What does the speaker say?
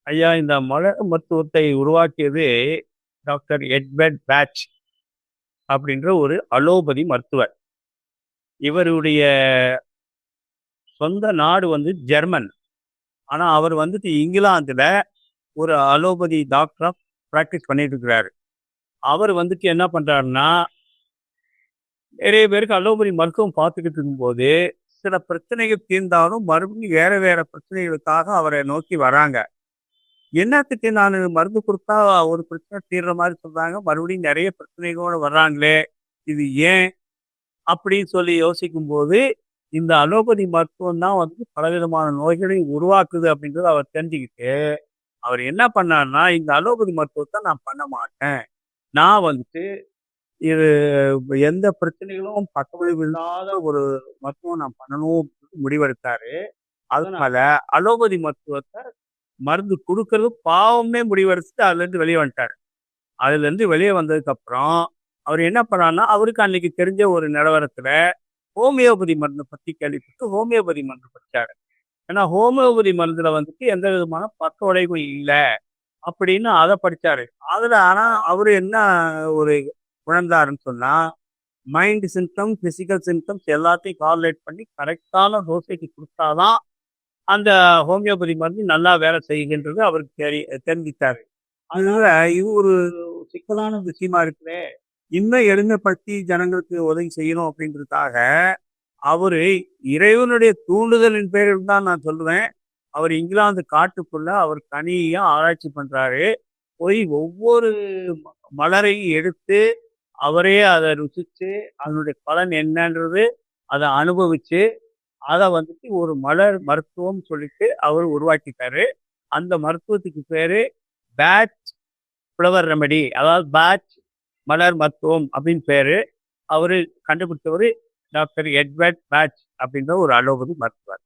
ஐயா, இந்த மலர் மருத்துவத்தை உருவாக்கியது டாக்டர் எட்வர்ட் பேட்ச் அப்படின்ற ஒரு அலோபதி மருத்துவர். இவருடைய சொந்த நாடு வந்து ஜெர்மன். ஆனா அவர் வந்துட்டு இங்கிலாந்துல ஒரு அலோபதி டாக்டரா பிராக்டிஸ் பண்ணிட்டு இருக்கிறாரு. அவர் வந்துட்டு என்ன பண்றாருன்னா, நிறைய பேருக்கு அலோபதி மருத்துவம் பார்த்துக்கிட்டு இருக்கும்போது, சில பிரச்சனைகள் தீர்ந்தாலும் மறுபடியும் வேற வேற பிரச்சனைகளுக்காக அவரை நோக்கி வராங்க. என்னத்துக்கு நானு மருந்து குடுத்தா ஒரு பிரச்சனை தீர்ற மாரி சொல்றாங்க. மறுபடியும் நெறைய பிரச்சனைகளோட வர்றாங்களே! இது ஏன்? அப்படின்னு சொல்லி யோசிக்கும்போது, இந்த அலோபதி மருத்துவம் தான் வந்து பலவிதமான நோய்களை உருவாக்குது அப்படின்றத அவர் தெரிஞ்சுக்கிட்டு, அவர் என்ன பண்ணாருன்னா, இந்த அலோபதி மருத்துவத்த நான் பண்ண மாட்டேன். நான் வந்துட்டு இது எந்த பிரச்சனைகளும் பக்கவிளைவு இல்லாத ஒரு மருத்துவம் நான் பண்ணணும் அப்படின்னு முடிவெடுத்தாரு. அதனால அலோபதி மருத்துவத்த மருந்து குடுக்கறது பாவம்னே முடிவெடுத்துட்டு அதுலேருந்து வெளிய வந்துட்டாரு. அதுலேருந்து வெளிய வந்ததுக்கப்புறம், அவரு என்ன பண்ணாருன்னா, அவருக்கு அன்னைக்கு தெரிஞ்ச ஒரு நிலவரத்துல, ஹோமியோபதி மருந்த பத்தி கேள்விப்பட்டு, ஹோமியோபதி மருந்து படிச்சாரு. ஏன்னா, ஹோமியோபதி மருந்துல வந்துட்டு எந்த விதமான பக்க விளைவும் இல்ல, அப்படின்னு அத படிச்சாரு. அதுல ஆனா அவரு என்ன ஒரு உணர்ந்தாருன்னு சொன்னா, மைண்ட் சிம்ப்டம், பிசிக்கல் சிம்ப்டம்ஸ் எல்லாத்தையும் கார்லேட் பண்ணி கரெக்ட்டான டோசேஜ் குடுத்தா தான், அந்த ஹோமியோபதி மருந்து நல்லா வேலை செய்கின்றது அவருக்கு தெரிஞ்சுக்கிட்டாரு. அதனால இது ஒரு சிக்கலான விஷயமா இருக்குதே! இன்னும் எளிமைப்படுத்தி ஜனங்களுக்கு உதவி செய்யணும் அப்படின்றதுக்காக, அவரு இறைவனுடைய தூண்டுதலின் பேரில் தான் நான் சொல்லுவேன். அவர் இங்கிலாந்து காட்டுக்குள்ள அவர் தனியா ஆராய்ச்சி பண்றாரு. போய் ஒவ்வொரு மலரையும் எடுத்து, அவரே அத ருசிச்சு, அதனுடைய பலன் என்னன்றது அத அனுபவிச்சு, அத வந்துட்டு ஒரு மலர் மருத்துவம் சொல்லிட்டு அவரு உருவாக்கிட்டாரு. அந்த மருத்துவத்துக்கு பேரு பேட்ச் ஃப்ளவர் ரெமெடி. அதாவது பேட்ச் மலர் மருத்துவம் அப்படின்னு பேரு. அவரு கண்டுபிடிச்சவரு டாக்டர் எட்வர்ட் பேட்ச் அப்படின்ற ஒரு அலோபதி மருத்துவர்.